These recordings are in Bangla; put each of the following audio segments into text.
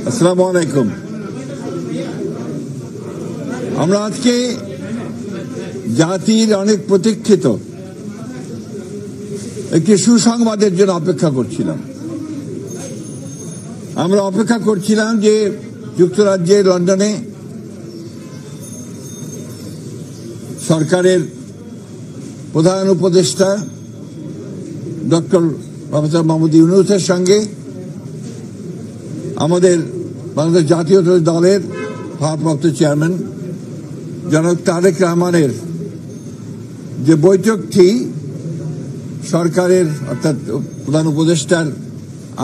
আসসালামু আলাইকুম। আমরা আজকে জাতির অনেক প্রতীক্ষিত একটি সুসংবাদের জন্য অপেক্ষা করছিলাম। আমরা অপেক্ষা করছিলাম যে যুক্তরাজ্যের লন্ডনে সরকারের প্রধান উপদেষ্টা ডক্টর প্রফেসর মোহাম্মদ ইউনূসের সঙ্গে আমাদের বাংলাদেশ জাতীয়তাবাদী দলের ভারপ্রাপ্ত চেয়ারম্যান জনাব তারেক রহমানের যে বৈঠকটি সরকারের অর্থাৎ প্রধান উপদেষ্টার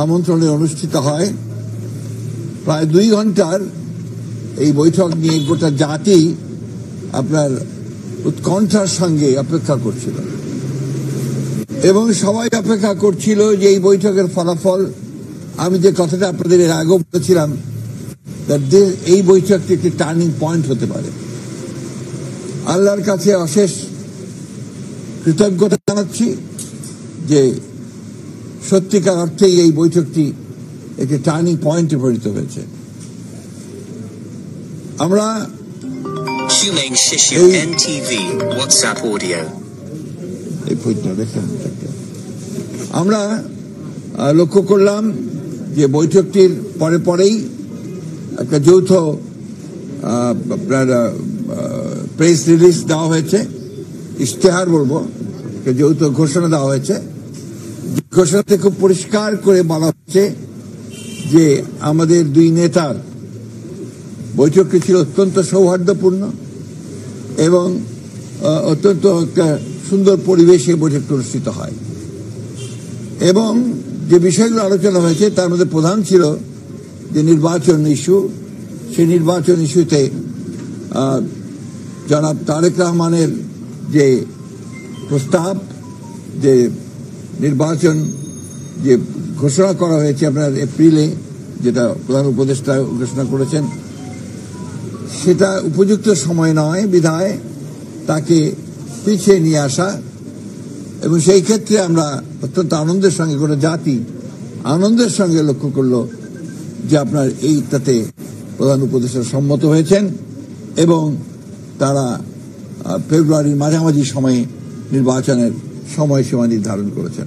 আমন্ত্রণে অনুষ্ঠিত হয়, প্রায় 2 ঘন্টার এই বৈঠক নিয়ে গোটা জাতি আপনার উৎকণ্ঠার সঙ্গে অপেক্ষা করছিল এবং সবাই অপেক্ষা করছিল যে এই বৈঠকের ফলাফল। আমি যে কথাটা আপনাদের এর আগেও বলেছিলাম, এই বৈঠকটি একটি টার্নিং পয়েন্ট হতে পারে। আল্লাহর কাছে অশেষ কৃতজ্ঞতা জানাচ্ছি যে সত্যিকার অর্থেই এই বৈঠকটি একটি টার্নিং পয়েন্টে পরিণত হয়েছে। আমরা আমরা লক্ষ্য করলাম যে বৈঠকটির পরেই একটা যৌথ আপনার প্রেস রিলিজ দেওয়া হয়েছে, ইশতেহার বলবো, যৌথ ঘোষণা দেওয়া হয়েছে। ঘোষণাতে খুব পরিষ্কার করে বলা হচ্ছে যে আমাদের 2 নেতার বৈঠকটি ছিল অত্যন্ত সৌহার্দ্যপূর্ণ এবং অত্যন্ত একটা সুন্দর পরিবেশে বৈঠকটি অনুষ্ঠিত হয় এবং যে বিষয়গুলো আলোচনা হয়েছে তার মধ্যে প্রধান ছিল যে নির্বাচন ইস্যু। সেই নির্বাচন ইস্যুতে জনাব তারেক রহমানের যে প্রস্তাব, যে নির্বাচন যে ঘোষণা করা হয়েছে আপনার এপ্রিলে, যেটা প্রধান উপদেষ্টা ঘোষণা করেছেন, সেটা উপযুক্ত সময় নয় বিধায় তাকে পিছিয়ে নিয়ে আসা। এবং সেই ক্ষেত্রে আমরা অত্যন্ত আনন্দের সঙ্গে, গোটা জাতি আনন্দের সঙ্গে লক্ষ্য করলো যে আপনার এইটাতে প্রধান উপদেষ্টা সম্মত হয়েছেন এবং তারা ফেব্রুয়ারির মাঝামাঝি সময়ে নির্বাচনের সময়সীমা নির্ধারণ করেছেন।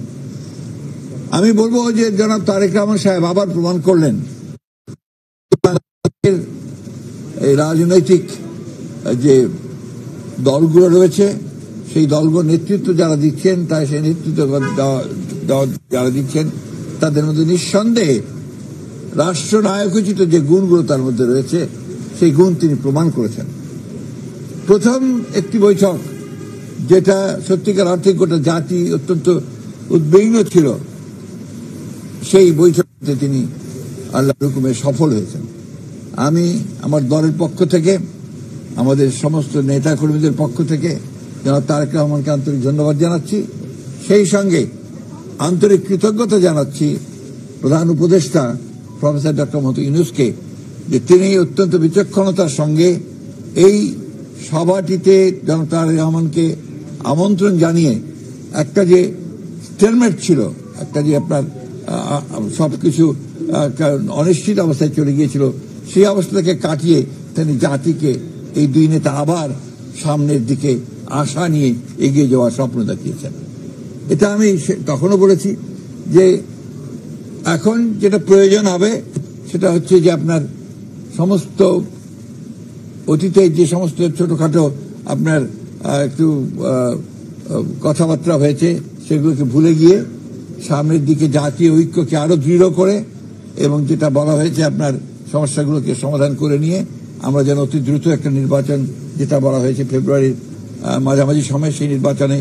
আমি বলবো যে জনাব তারেক রহমান সাহেব আবার প্রমাণ করলেন এই রাজনৈতিক যে দলগুলো রয়েছে, সেই দলগুলো নেতৃত্ব যারা দিচ্ছেন, তাই সেই নেতৃত্ব যারা দিচ্ছেন তাদের মধ্যে নিঃসন্দেহে রাষ্ট্রনায়কোচিত যে গুণগুলো তার মধ্যে রয়েছে, সেই গুণ তিনি প্রমাণ করেছেন। প্রথম একটি বৈঠক যেটা সত্যিকার অর্থে গোটা জাতি অত্যন্ত উদ্বিগ্ন ছিল, সেই বৈঠকে তিনি আল্লাহর হুকুমে সফল হয়েছেন। আমি আমার দলের পক্ষ থেকে, আমাদের সমস্ত নেতা কর্মীদের পক্ষ থেকে জনাব তারেক রহমানকে আন্তরিক ধন্যবাদ জানাচ্ছি। সেই সঙ্গে আন্তরিক কৃতজ্ঞতা জানাচ্ছি প্রধান উপদেষ্টা প্রফেসর ডক্টর মোহাম্মদ ইউনূসকে, যে তিনি অত্যন্ত বিচক্ষণতার সঙ্গে এই সভাটিতে জনাব তারেক রহমানকে আমন্ত্রণ জানিয়ে একটা যে স্টেলমেট ছিল, একটা যে আপনার সবকিছু অনিশ্চিত অবস্থায় চলে গিয়েছিল, সেই অবস্থা থেকে কাটিয়ে তিনি জাতিকে এই 2 নেতা আবার সামনের দিকে আশা নিয়ে এগিয়ে যাওয়ার স্বপ্ন দেখিয়েছেন। এটা আমি তখনও বলেছি যে এখন যেটা প্রয়োজন হবে সেটা হচ্ছে যে আপনার সমস্ত অতীতে যে সমস্ত ছোটখাটো আপনার একটু কথাবার্তা হয়েছে সেগুলোকে ভুলে গিয়ে সামনের দিকে জাতীয় ঐক্যকে আরো দৃঢ় করে এবং যেটা বলা হয়েছে আপনার সমস্যাগুলোকে সমাধান করে নিয়ে আমরা যেন অতি দ্রুত একটা নির্বাচন, যেটা বলা হয়েছে ফেব্রুয়ারির মাঝামাঝি সময়, সেই নির্বাচনে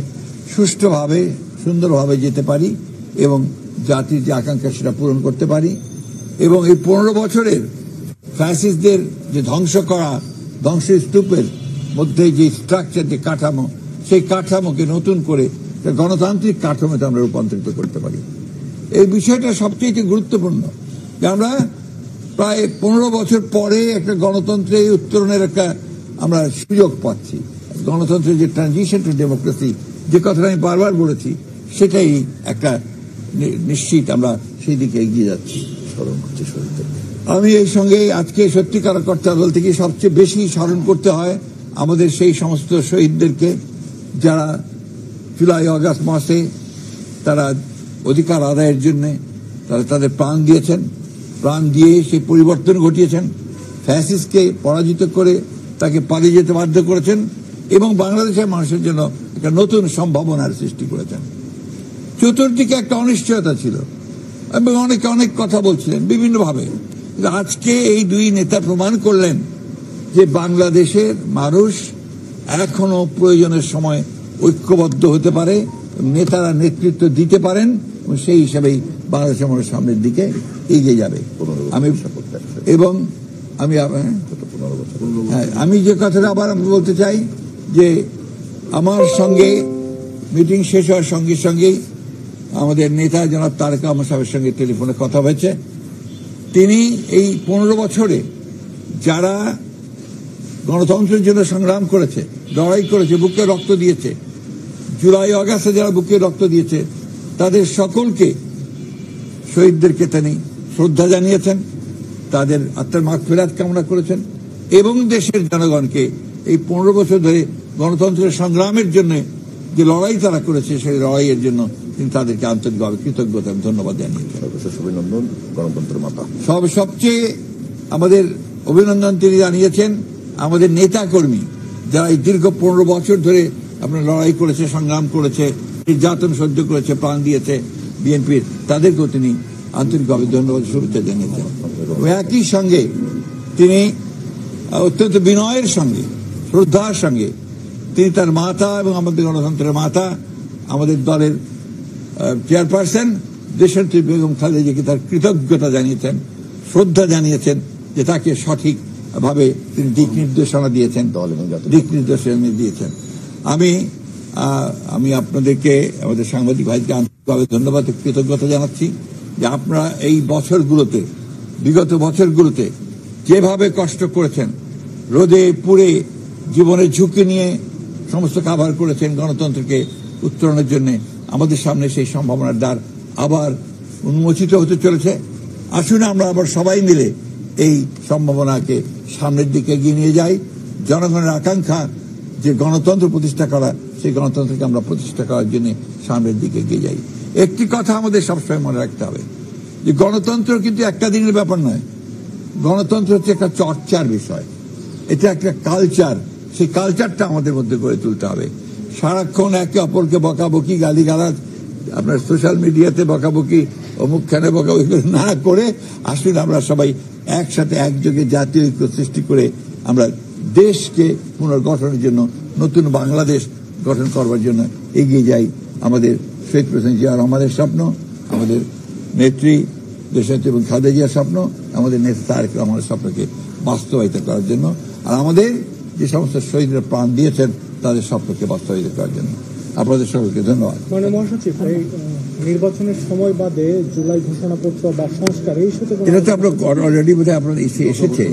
সুষ্ঠুভাবে সুন্দরভাবে যেতে পারি এবং জাতির যে আকাঙ্ক্ষা সেটা পূরণ করতে পারি এবং এই 15 বছরের ফ্যাসিস্টদের যে ধ্বংসস্তূপের মধ্যে যে স্ট্রাকচার, যে কাঠামো, সেই কাঠামোকে নতুন করে গণতান্ত্রিক কাঠামোতে আমরা রূপান্তরিত করতে পারি। এই বিষয়টা সবচেয়ে গুরুত্বপূর্ণ যে আমরা প্রায় 15 বছর পরে একটা গণতন্ত্রে উত্তরণের একটা আমরা সুযোগ পাচ্ছি। গণতন্ত্রের যে ট্রানজিশন টু ডেমোক্রেসি, যে কথাটা আমি বারবার বলেছি, সেটাই একটা নিশ্চিত আমরা সেই দিকে এগিয়ে যাচ্ছি। স্মরণ করছি শরীর থেকে। আমি এই সঙ্গে আজকে সত্যিকার কর্তা বলতে কি সবচেয়ে বেশি স্মরণ করতে হয় আমাদের সেই সমস্ত শহীদদেরকে যারা জুলাই আগস্ট মাসে তারা অধিকার আদায়ের জন্য তারা তাদের প্রাণ দিয়েছেন, প্রাণ দিয়ে সেই পরিবর্তন ঘটিয়েছেন, ফ্যাসিস্টকে পরাজিত করে তাকে পালিয়ে যেতে বাধ্য করেছেন এবং বাংলাদেশের মানুষের জন্য একটা নতুন সম্ভাবনার সৃষ্টি করেছেন। চতুর্দিকে একটা অনিশ্চয়তা ছিল এবং অনেকে অনেক কথা বলছিলেন বিভিন্নভাবে। আজকে এই দুই নেতা প্রমাণ করলেন যে বাংলাদেশের মানুষ এখনো প্রয়োজনের সময় ঐক্যবদ্ধ হতে পারে, নেতারা নেতৃত্ব দিতে পারেন এবং সেই হিসাবেই বাংলাদেশের মানুষ সামনের দিকে এগিয়ে যাবে। আমি যে কথাটা আবার বলতে চাই যে আমার সঙ্গে মিটিং শেষ হওয়ার সঙ্গে সঙ্গেই আমাদের নেতা জনাব তারেক রহমান সাহেবের সঙ্গে টেলিফোনে কথা হয়েছে। তিনি এই 15 বছরে যারা গণতন্ত্রের জন্য সংগ্রাম করেছে, লড়াই করেছে, বুকে রক্ত দিয়েছে, জুলাই আগস্টে যারা বুকে রক্ত দিয়েছে তাদের সকলকে, শহীদদেরকে তিনি শ্রদ্ধা জানিয়েছেন, তাদের আত্মার মাগফিরাত কামনা করেছেন এবং দেশের জনগণকে এই 15 বছর ধরে গণতন্ত্রের সংগ্রামের জন্য যে লড়াই তারা করেছে সেই লড়াইয়ের জন্য তিনি তাদেরকে আন্তরিকভাবে কৃতজ্ঞতা ধন্যবাদ জানিয়েছেন। অভিনন্দন গণতন্ত্রের মাতা। সবচেয়ে আমাদের অভিনন্দন তিনি জানিয়েছেন আমাদের নেতা কর্মী যারা এই দীর্ঘ 15 বছর ধরে আপনার লড়াই করেছে, সংগ্রাম করেছে, নির্যাতন সহ্য করেছে, প্রাণ দিয়েছে বিএনপির, তাদেরকেও তিনি আন্তরিকভাবে ধন্যবাদ শুভেচ্ছা জানিয়েছেন। একই সঙ্গে তিনি অত্যন্ত বিনয়ের সঙ্গে, শ্রদ্ধার সঙ্গে তিনি তার মাতা এবং আমাদের গণতন্ত্রের মাতা, আমাদের দলের চেয়ারপারসন দেশনেত্রী বেগম খালেদা জিয়াকে তার কৃতজ্ঞতা জানিয়েছেন, শ্রদ্ধা জানিয়েছেন যে তাকে সঠিকভাবে তিনি দিক নির্দেশনা দিয়েছেন, আমি আপনাদেরকে, আমাদের সাংবাদিক ভাইকে আন্তরিকভাবে ধন্যবাদ কৃতজ্ঞতা জানাচ্ছি যে আপনারা এই বছরগুলোতে, বিগত বছরগুলোতে যেভাবে কষ্ট করেছেন, রোদে পুড়ে জীবনের ঝুঁকি নিয়ে সমস্ত কাভার করেছেন গণতন্ত্রকে উত্তরণের জন্য, আমাদের সামনে সেই সম্ভাবনার দ্বার আবার উন্মোচিত হতে চলেছে। আসুন আমরা আবার সবাই মিলে এই সম্ভাবনাকে সামনের দিকে এগিয়ে নিয়ে যাই। জনগণের আকাঙ্ক্ষা যে গণতন্ত্র প্রতিষ্ঠা করা, সেই গণতন্ত্রকে আমরা প্রতিষ্ঠা করার জন্য সামনের দিকে এগিয়ে যাই। একটি কথা আমাদের সবসময় মনে রাখতে হবে যে গণতন্ত্র কিন্তু একটা দিনের ব্যাপার নয়, গণতন্ত্র হচ্ছে একটা চর্চার বিষয়, এটা একটা কালচার, সেই কালচারটা আমাদের মধ্যে গড়ে তুলতে হবে। সারাক্ষণ একে অপরকে বকাবকি, গালিগালাজ, আপনার সোশ্যাল মিডিয়াতে বকাবকি, অমুকখানে বকাবকি না করে আসলে আমরা সবাই একসাথে একযোগে জাতীয় ঐক্য সৃষ্টি করে আমরা দেশকে পুনর্গঠনের জন্য, নতুন বাংলাদেশ গঠন করবার জন্য এগিয়ে যাই। আমাদের শহীদ প্রেসিডেন্ট জিয়া রহমানের স্বপ্ন, আমাদের নেত্রী দেশনেত্রী এবং খালেদা জিয়ার স্বপ্ন, আমাদের নেতা তারেক রহমানের স্বপ্নকে বাস্তবায়িত করার জন্য, আর আমাদের যে সমস্ত শহীদরা প্রাণ দিয়েছেন তাদের স্বপ্নকে বাস্তবায়িত করার জন্য। আপনাদের সকলকে ধন্যবাদ। মহাসচিব, নির্বাচনের সময় বাদে জুলাই ঘোষণাপত্র বা সংস্কার এই সাথে এটা তো আপনার অলরেডি বোধহয় আপনার এসেছে,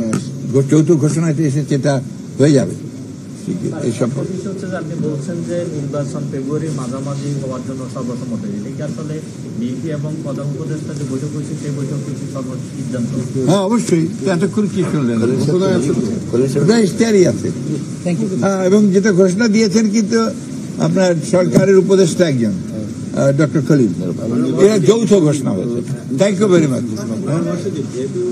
চৌথ ঘোষণাতে এসেছে, এটা হয়ে যাবে। এইসব আপনি বলছেন যে নির্বাচন ফেব্রুয়ারির মাঝামাঝি হওয়ার জন্য সর্বসম্মত, এটা কি আসলে বিএনপি এবং প্রধান উপদেষ্টা যে বৈঠক হয়েছে সেই বৈঠক কিছু সর্বোচ্চ সিদ্ধান্ত? হ্যাঁ, অবশ্যই। এতক্ষণ কি শুনলেন? ইশতেহারই আছে। হ্যাঁ, এবং যেটা ঘোষণা দিয়েছেন কিন্তু আপনার সরকারের উপদেষ্টা একজন ডক্টর খলিল, এরা যৌথ ঘোষণা হয়েছে। Thank you very much.